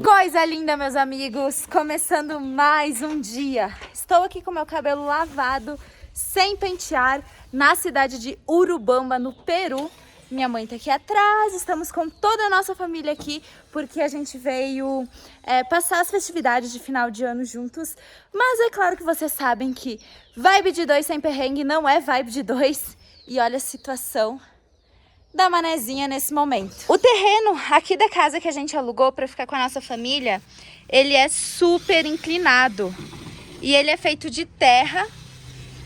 Coisa linda, meus amigos, começando mais um dia. Estou aqui com meu cabelo lavado, sem pentear, na cidade de Urubamba, no Peru. Minha mãe tá aqui atrás, estamos com toda a nossa família aqui, porque a gente veio passar as festividades de final de ano juntos. Mas é claro que vocês sabem que vibe de dois sem perrengue não é vibe de dois. E olha a situação da manezinha nesse momento. O terreno aqui da casa que a gente alugou para ficar com a nossa família, ele é super inclinado. E ele é feito de terra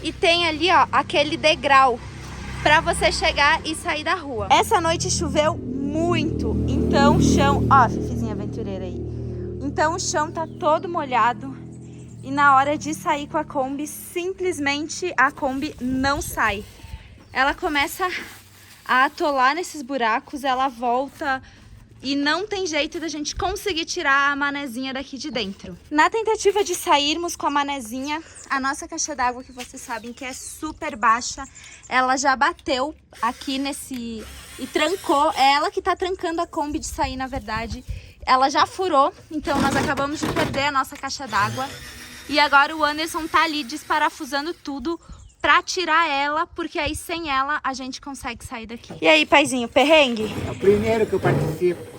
e tem ali, ó, aquele degrau para você chegar e sair da rua. Essa noite choveu muito, então o chão... Ó, Fifizinha aventureira aí. Então o chão tá todo molhado e na hora de sair com a Kombi, simplesmente a Kombi não sai. Ela começa a atolar nesses buracos, ela volta e não tem jeito da gente conseguir tirar a manezinha daqui de dentro. Na tentativa de sairmos com a manezinha, a nossa caixa d'água, que vocês sabem que é super baixa, ela já bateu aqui nesse... e trancou. É ela que tá trancando a Kombi de sair, na verdade. Ela já furou, então nós acabamos de perder a nossa caixa d'água. E agora o Anderson tá ali desparafusando tudo pra tirar ela, porque aí sem ela a gente consegue sair daqui. E aí, paizinho, perrengue? É o primeiro que eu participo.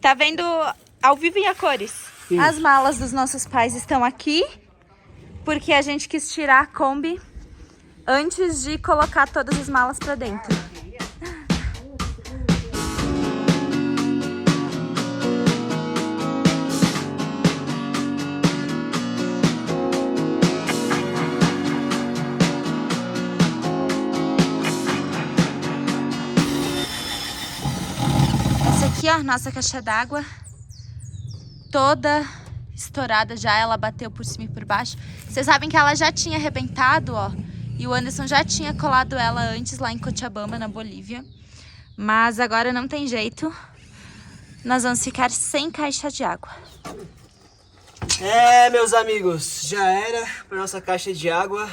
Tá vendo ao vivo e a cores? Sim. As malas dos nossos pais estão aqui, porque a gente quis tirar a Kombi antes de colocar todas as malas pra dentro. Aqui, ó, nossa caixa d'água toda estourada já, ela bateu por cima e por baixo. Vocês sabem que ela já tinha arrebentado, ó, e o Anderson já tinha colado ela antes lá em Cochabamba, na Bolívia. Mas agora não tem jeito, nós vamos ficar sem caixa de água. É, meus amigos, já era para nossa caixa de água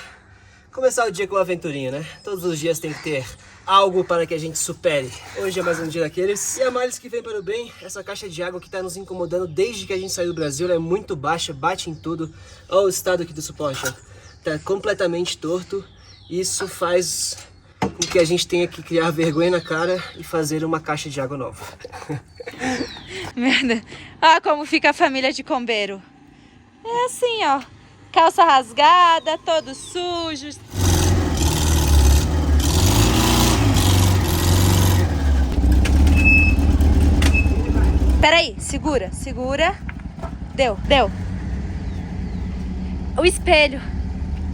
começar o dia com uma aventurinha, né? Todos os dias tem que ter algo para que a gente supere. Hoje é mais um dia daqueles. E a males que vem para o bem, essa caixa de água que está nos incomodando desde que a gente saiu do Brasil, ela é muito baixa, bate em tudo. Olha o estado aqui do suporte, ó. Tá completamente torto. Isso faz com que a gente tenha que criar vergonha na cara e fazer uma caixa de água nova. Merda. Olha como fica a família de combeiro. É assim, ó. Calça rasgada, todos sujos. Peraí, segura, segura. Deu, deu. O espelho.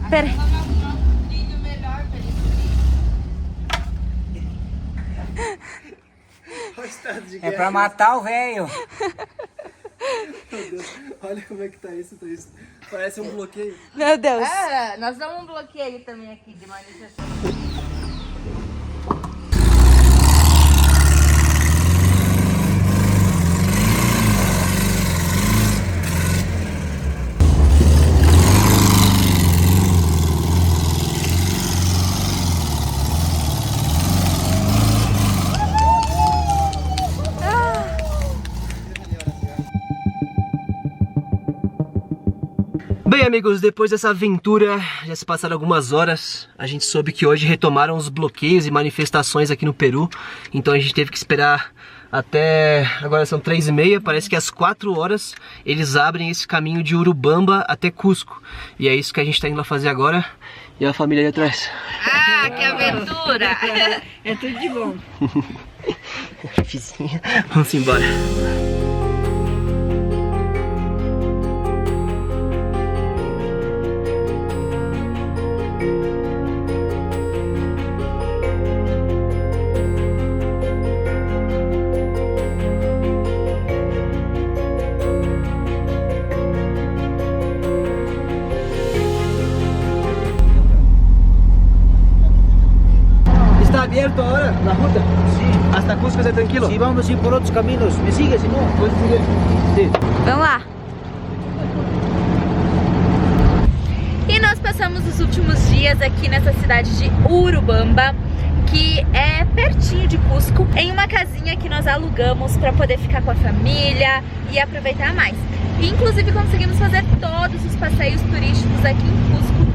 Peraí. É pra matar o velho. Meu Deus, olha como é que tá isso, parece um bloqueio. Meu Deus. É, nós damos um bloqueio também aqui de manifestação. Bem, amigos, depois dessa aventura, já se passaram algumas horas, a gente soube que hoje retomaram os bloqueios e manifestações aqui no Peru, então a gente teve que esperar até, agora são 3h30, parece que às 4 horas eles abrem esse caminho de Urubamba até Cusco, e é isso que a gente tá indo lá fazer agora, e a família ali atrás. Ah, que aventura! É tudo de bom. Vamos embora. ¿Está abierto ahora la ruta? Sí. ¿Hasta Cusco es tranquilo? Sí, vamos a ir por otros caminos. ¿Me sigues, si no? ¿Puedes seguir? Sí. Vamos lá. E nós passamos os últimos dias aqui nessa cidade de Urubamba. que é pertinho de Cusco, em uma casinha que nós alugamos para poder ficar com a família e aproveitar mais. E, inclusive conseguimos fazer todos os passeios turísticos aqui em Cusco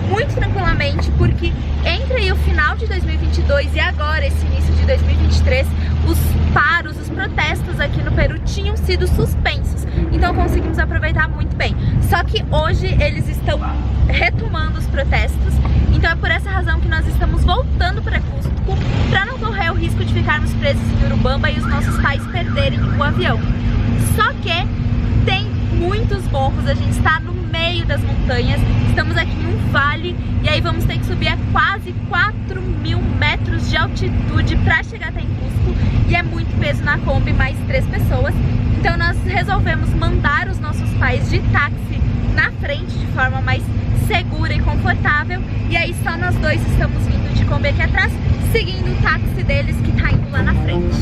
muito tranquilamente, porque entre aí o final de 2022 e agora esse início de 2023, os paros, os protestos aqui no Peru tinham sido suspensos, então conseguimos aproveitar muito bem. Só que hoje eles estão retomando os protestos, então é por essa razão que nós estamos voltando para Cusco, para não correr o risco de ficarmos presos em Urubamba e os nossos pais perderem o avião. Só que tem muitos morros, a gente está no meio das montanhas, estamos aqui em um vale e aí vamos ter que subir a quase 4.000 metros de altitude para chegar até em Cusco, e é muito peso na Kombi, mais 3 pessoas, então nós resolvemos mandar os nossos pais de táxi na frente de forma mais segura e confortável, e aí só nós dois estamos vindo de Kombi aqui atrás, seguindo o táxi deles que tá indo lá na frente.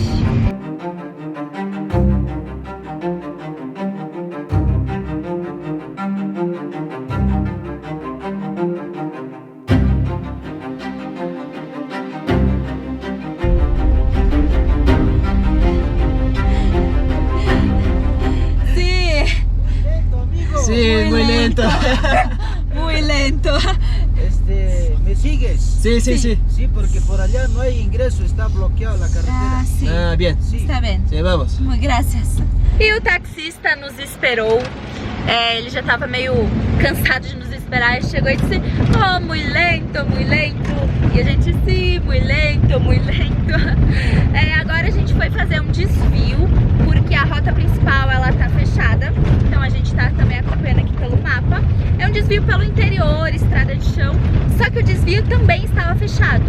Sí, muy lento. Muy lento. ¿Me sigues? Sí, sí, sí. Sí, porque por allá no hay ingreso, está bloqueada la carretera. sim. Ah, bien. Sí. Está bem. Sí, vamos. Muito graças. E o taxista nos esperou. Ele já estava meio cansado de nos esperar. Ele chegou e disse: oh, muito lento, muito lento. E a gente, sim, muito lento, muito lento. Agora a gente foi fazer um desvio, porque a rota principal ela tá fechada. Então a gente tá também acompanhando aqui pelo mapa. É um desvio pelo interior, estrada de chão. Só que o desvio também estava fechado.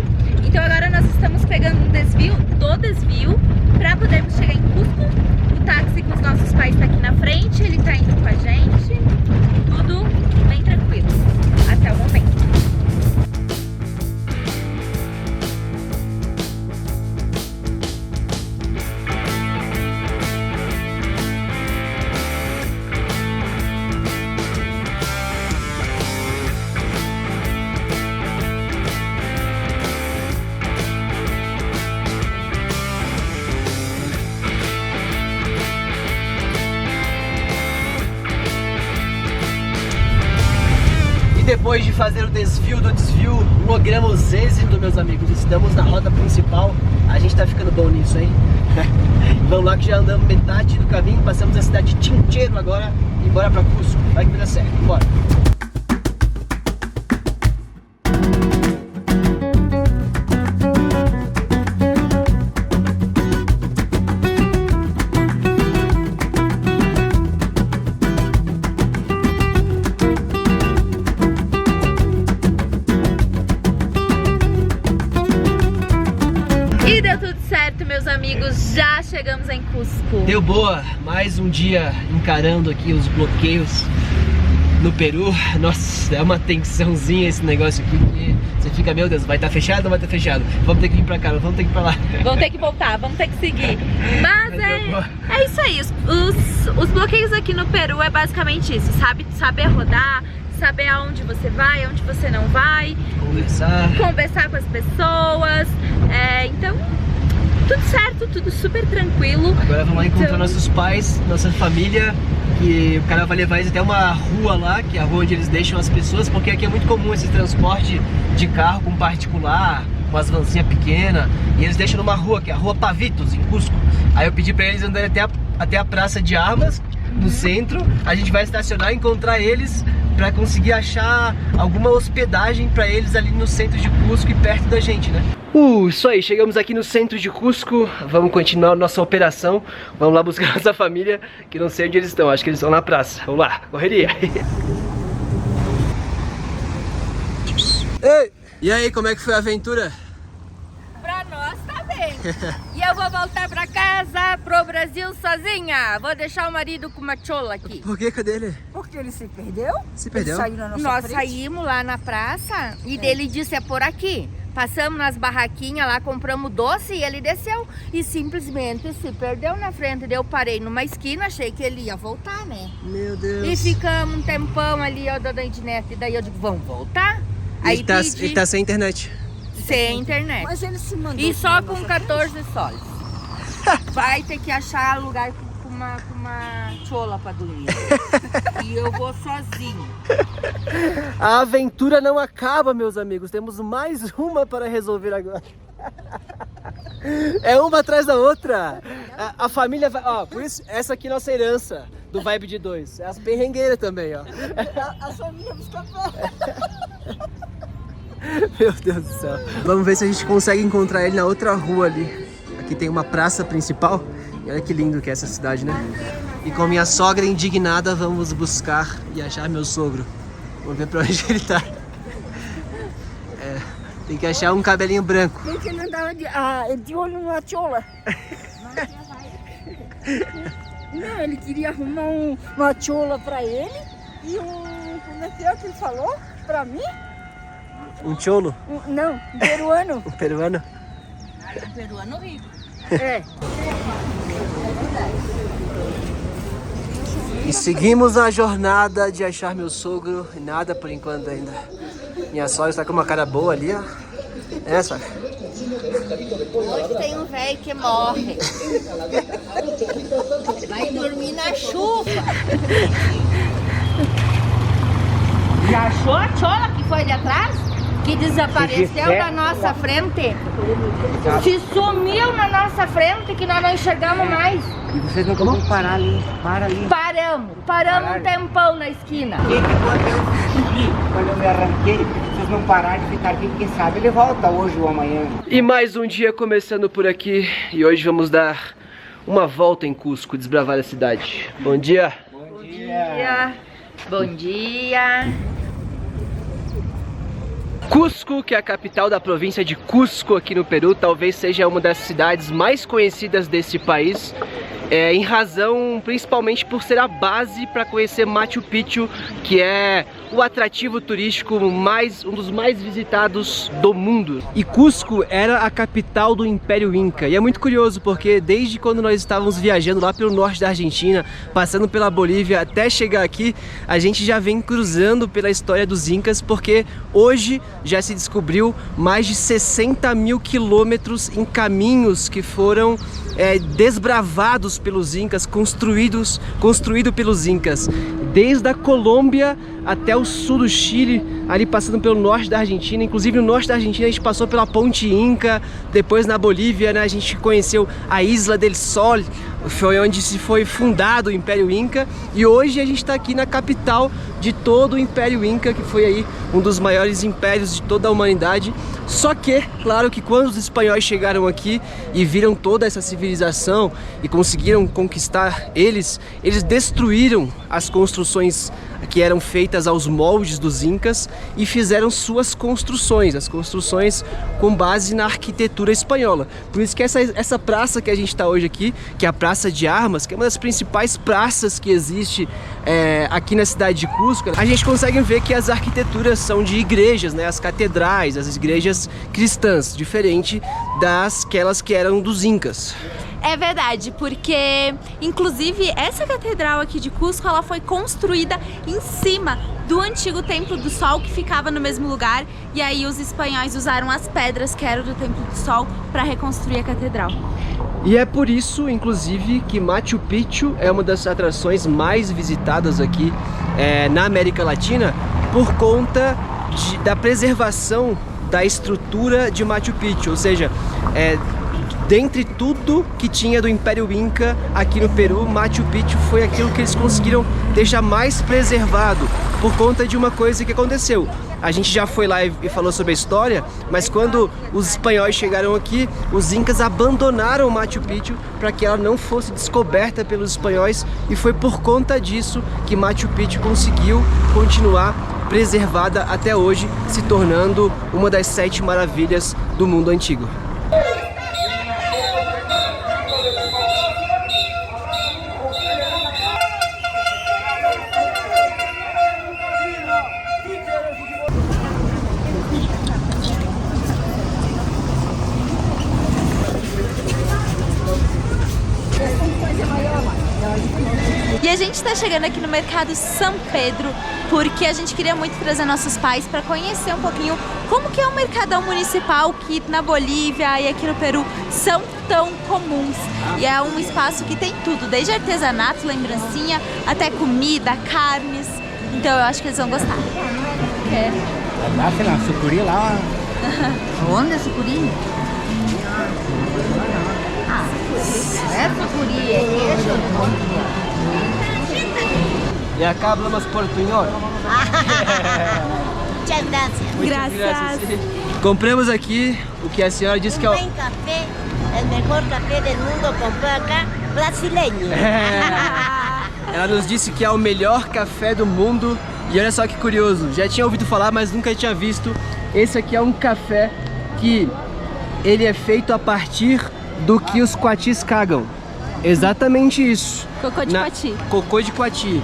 Então agora nós estamos pegando um desvio do desvio para podermos chegar em Cusco. O táxi com os nossos pais tá aqui na frente, ele tá indo com a gente. Tudo bem tranquilo até o momento. Depois de fazer o desvio do desvio, logramos êxito, meus amigos. Estamos na rota principal. A gente tá ficando bom nisso, hein? Vamos lá que já andamos metade do caminho. Passamos a cidade de Chinchero agora e bora pra Cusco. Vai que vai dar certo, bora. Meus amigos, já chegamos em Cusco. Deu boa, mais um dia encarando aqui os bloqueios no Peru. Nossa, é uma tensãozinha esse negócio aqui, porque você fica, meu Deus, vai estar fechado ou não vai estar fechado? Vamos ter que vir pra cá, vamos ter que ir pra lá. Vamos ter que voltar, vamos ter que seguir. Mas é isso aí, os bloqueios aqui no Peru é basicamente isso, saber rodar, saber aonde você vai, aonde você não vai. Conversar com as pessoas, então... tudo certo, tudo super tranquilo. Agora vamos lá encontrar nossos pais, nossa família, que o cara vai levar eles até uma rua lá, que é a rua onde eles deixam as pessoas, porque aqui é muito comum esse transporte de carro com particular, com as vanzinhas pequenas, e eles deixam numa rua, que é a Rua Pavitos, em Cusco. Aí eu pedi pra eles andarem até a Praça de Armas, no centro. A gente vai estacionar e encontrar eles pra conseguir achar alguma hospedagem pra eles ali no centro de Cusco e perto da gente, né? Isso aí, chegamos aqui no centro de Cusco. Vamos continuar nossa operação. Vamos lá buscar nossa família, que não sei onde eles estão, acho que eles estão na praça. Vamos lá, correria. Ei, e aí, como é que foi a aventura? Pra nós tá bem. E eu vou voltar pra casa, pro Brasil sozinha. Vou deixar o marido com uma chola aqui. Por que? Cadê ele? Porque ele se perdeu? Se perdeu? Ele saiu na nossa Nós frente. saímos lá na praça e dele disse: é por aqui. Passamos nas barraquinhas lá, compramos doce e ele desceu e simplesmente se perdeu na frente. Eu parei numa esquina, achei que ele ia voltar, né? Meu Deus. E ficamos um tempão ali, ó, da internet. E daí eu digo, vamos voltar? Aí ele tá sem internet. Sem internet. Mas ele se mandou. E só com 14 soles. Vai ter que achar lugar com uma chola pra dormir. E eu vou sozinho. A aventura não acaba, meus amigos. Temos mais uma para resolver agora. É uma atrás da outra. A família vai... Ó, por isso, essa aqui é nossa herança do Vibe de 2. É as perrengueiras também, ó. A família busca pé. Meu Deus do céu. Vamos ver se a gente consegue encontrar ele na outra rua ali. Aqui tem uma praça principal. E olha que lindo que é essa cidade, né? E com minha sogra indignada, vamos buscar e achar meu sogro. Vamos ver pra onde ele tá. É, tem que achar um cabelinho branco. Tem que ele andava de olho numa chola. Não, ele queria arrumar uma chola pra ele e como é que ele falou pra mim? Um cholo? Não, um peruano. Um peruano? Peruano rico. É. E seguimos a jornada de achar meu sogro. Nada por enquanto ainda. Minha sogra está com uma cara boa ali, ó. É, sogra? Hoje tem um velho que morre. Vai dormir na chuva. Já achou a chola que foi de atrás? Que desapareceu da nossa frente? Se sumiu na nossa frente que nós não enxergamos mais. E vocês não vão parar ali, para ali. Paramos um tempão na esquina. Quem que quando eu subi, quando eu me arranquei, vocês não pararam de ficar aqui, quem sabe ele volta hoje ou amanhã. E mais um dia começando por aqui. E hoje vamos dar uma volta em Cusco, desbravar a cidade. Bom dia! Bom dia! Bom dia! Cusco, que é a capital da província de Cusco aqui no Peru, talvez seja uma das cidades mais conhecidas desse país, em razão principalmente por ser a base para conhecer Machu Picchu, que é o atrativo turístico um dos mais visitados do mundo. E Cusco era a capital do Império Inca, e é muito curioso porque desde quando nós estávamos viajando lá pelo norte da Argentina, passando pela Bolívia até chegar aqui, a gente já vem cruzando pela história dos Incas, porque hoje já se descobriu mais de 60 mil quilômetros em caminhos que foram desbravados pelos Incas, construído pelos Incas, desde a Colômbia até o sul do Chile, ali passando pelo norte da Argentina. Inclusive no norte da Argentina a gente passou pela Ponte Inca, depois na Bolívia, né, a gente conheceu a Isla del Sol, foi onde se foi fundado o Império Inca, e hoje a gente está aqui na capital de todo o Império Inca, que foi aí um dos maiores impérios de toda a humanidade. Só que, claro que quando os espanhóis chegaram aqui e viram toda essa civilização e conseguiram conquistar eles destruíram as construções que eram feitas aos moldes dos Incas e fizeram suas construções, as construções com base na arquitetura espanhola. Por isso que essa praça que a gente está hoje aqui, que é a Praça de Armas, que é uma das principais praças que existe aqui na cidade de Cusco, a gente consegue ver que as arquiteturas são de igrejas, né? As catedrais, as igrejas cristãs, diferente daquelas que eram dos Incas. É verdade, porque inclusive essa catedral aqui de Cusco, ela foi construída em cima do antigo Templo do Sol, que ficava no mesmo lugar, e aí os espanhóis usaram as pedras que eram do Templo do Sol para reconstruir a catedral. E é por isso, inclusive, que Machu Picchu é uma das atrações mais visitadas aqui na América Latina, por conta da preservação da estrutura de Machu Picchu, ou seja, dentre tudo que tinha do Império Inca aqui no Peru, Machu Picchu foi aquilo que eles conseguiram deixar mais preservado, por conta de uma coisa que aconteceu. A gente já foi lá e falou sobre a história, mas quando os espanhóis chegaram aqui, os Incas abandonaram Machu Picchu para que ela não fosse descoberta pelos espanhóis, e foi por conta disso que Machu Picchu conseguiu continuar preservada até hoje, se tornando uma das 7 maravilhas do mundo antigo. E a gente está chegando aqui no Mercado São Pedro porque a gente queria muito trazer nossos pais para conhecer um pouquinho como que é um mercadão municipal que na Bolívia e aqui no Peru são tão comuns. E é um espaço que tem tudo, desde artesanato, lembrancinha, até comida, carnes. Então eu acho que eles vão gostar. Lá, sei lá, sucuri lá. Onde é sucuri? Ah, é sucuri, é queijo. E acá hablamos portunhol. Muchas gracias. Graças. Compramos aqui o que a senhora disse que é o... Buen café, el mejor café del mundo compró acá, brasileño. Ela nos disse que é o melhor café do mundo. E olha só que curioso, já tinha ouvido falar, mas nunca tinha visto. Esse aqui é um café que ele é feito a partir do que os coatis cagam. Exatamente isso. Cocô de coati. Cocô de coati.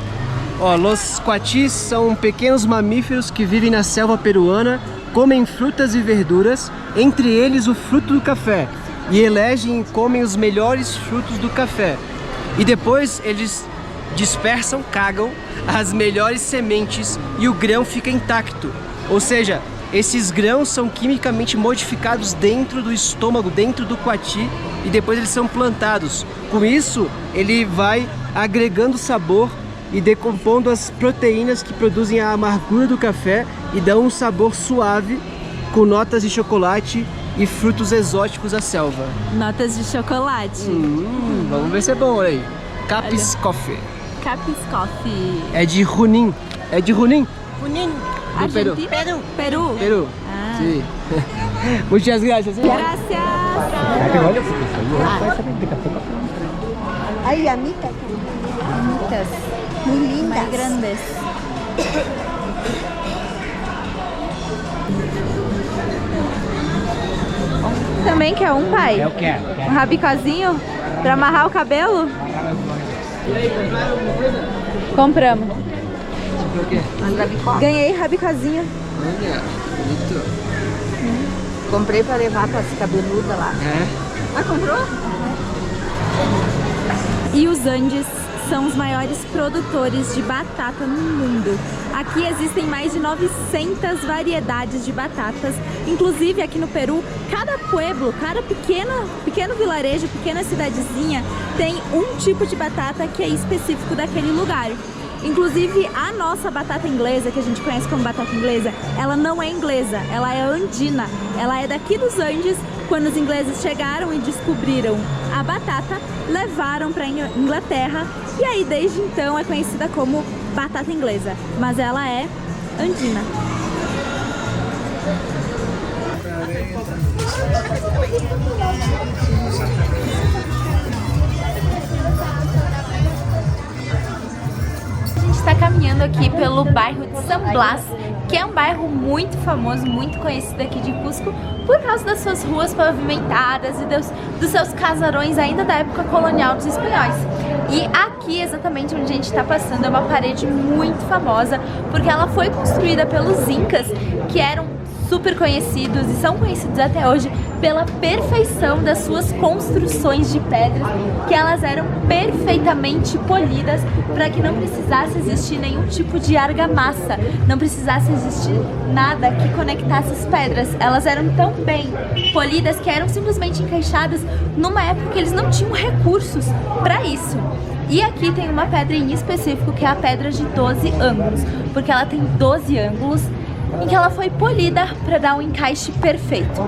Ó, os coatis são pequenos mamíferos que vivem na selva peruana, comem frutas e verduras, entre eles o fruto do café, e elegem e comem os melhores frutos do café. E depois eles dispersam, cagam as melhores sementes e o grão fica intacto. Ou seja, esses grãos são quimicamente modificados dentro do estômago, dentro do coati, e depois eles são plantados. Com isso, ele vai agregando sabor e decompondo as proteínas que produzem a amargura do café e dão um sabor suave com notas de chocolate e frutos exóticos da selva. Notas de chocolate. Vamos ver se é bom, olha aí. Capis Coffee. Capis Coffee. É de Junín. É de Junín? Junín, Do Peru. Argentina? Peru. Peru. Sim. Muchas gracias. Gracias. Olha, porque isso aí vai saber daqui a pouco. hay amitas muy lindas. Mais grandes. Também quer um, pai? Eu quero. Um rabicozinho pra amarrar o cabelo? Compramos. O quê? Ganhei rabicozinho. Olha, bonito. Comprei pra levar para as cabeludas lá. É. Ah, comprou? E os Andes são os maiores produtores de batata no mundo. Aqui existem mais de 900 variedades de batatas. Inclusive aqui no Peru, cada pueblo, cada pequeno vilarejo, pequena cidadezinha tem um tipo de batata que é específico daquele lugar. Inclusive a nossa batata inglesa, que a gente conhece como batata inglesa, ela não é inglesa, ela é andina. Ela é daqui dos Andes. Quando os ingleses chegaram e descobriram a batata, levaram para Inglaterra e aí desde então é conhecida como batata inglesa, mas ela é andina. A gente está caminhando aqui pelo bairro de San Blas, que é um bairro muito famoso, muito conhecido aqui de Cusco, por causa das suas ruas pavimentadas e dos seus casarões ainda da época colonial dos espanhóis. E aqui, exatamente onde a gente está passando, é uma parede muito famosa, porque ela foi construída pelos Incas, que eram super conhecidos e são conhecidos até hoje pela perfeição das suas construções de pedras, que elas eram perfeitamente polidas para que não precisasse existir nenhum tipo de argamassa, não precisasse existir nada que conectasse as pedras. Elas eram tão bem polidas que eram simplesmente encaixadas numa época que eles não tinham recursos para isso. E aqui tem uma pedra em específico que é a pedra de 12 ângulos, porque ela tem 12 ângulos em que ela foi polida para dar um encaixe perfeito.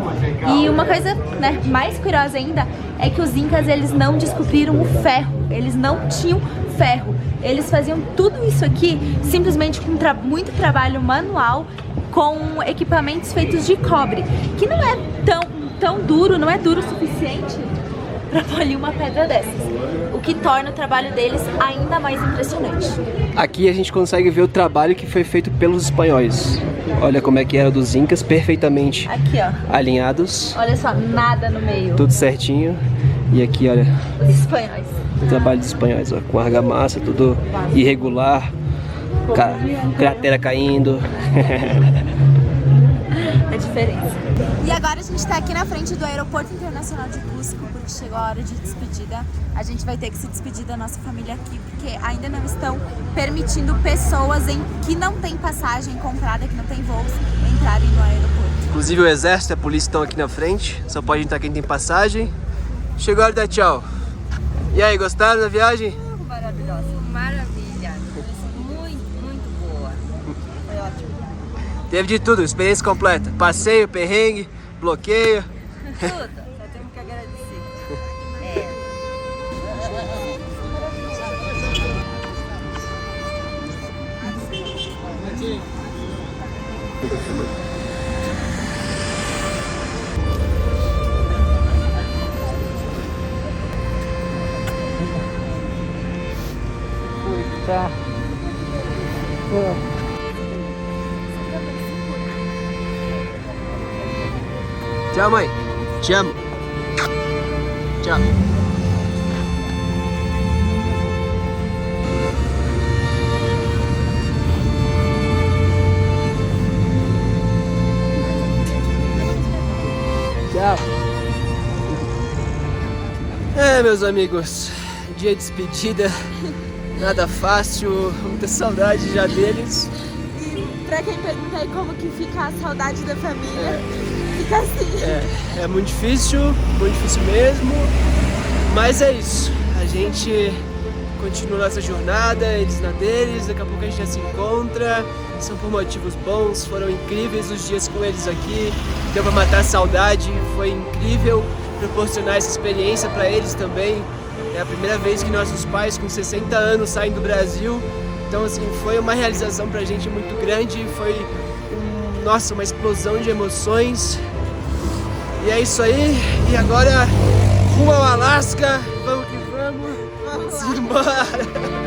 E uma coisa, né, mais curiosa ainda é que os Incas, eles não descobriram o ferro, eles não tinham ferro. Eles faziam tudo isso aqui simplesmente com muito trabalho manual, com equipamentos feitos de cobre, que não é tão duro, não é duro o suficiente para polir uma pedra dessas, o que torna o trabalho deles ainda mais impressionante. Aqui a gente consegue ver o trabalho que foi feito pelos espanhóis. Olha como é que era dos Incas, perfeitamente Aqui, ó. alinhados, Olha só, nada no meio. tudo certinho. E aqui, olha, Os espanhóis. o trabalho dos espanhóis, ó, com argamassa, tudo irregular, cratera caindo. A diferença. E agora a gente está aqui na frente do Aeroporto Internacional de Cusco, porque chegou a hora de despedida. A gente vai ter que se despedir da nossa família aqui, porque ainda não estão permitindo pessoas que não têm passagem comprada, que não têm voos, entrarem no aeroporto. Inclusive o exército e a polícia estão aqui na frente. Só pode entrar quem tem passagem. Chegou a hora de dar tchau. E aí, gostaram da viagem? Maravilhosa. Maravilha. Muito boa. Foi ótimo. Teve de tudo, experiência completa. Passeio, perrengue, bloqueio. Tudo. Só temos que agradecer. É. Tchau, mãe. Te amo. Tchau. Tchau. Meus amigos, dia de despedida, nada fácil, muita saudade já deles. E pra quem pergunta aí como que fica a saudade da família, fica assim. É muito difícil mesmo, mas é isso. A gente continua nossa jornada, eles na deles, daqui a pouco a gente já se encontra. São por motivos bons, foram incríveis os dias com eles aqui, deu pra matar a saudade, foi incrível proporcionar essa experiência para eles também. É a primeira vez que nossos pais com 60 anos saem do Brasil, então assim, foi uma realização pra gente muito grande, foi uma explosão de emoções. E é isso aí, e agora rumo ao Alasca, vamos que vamos embora!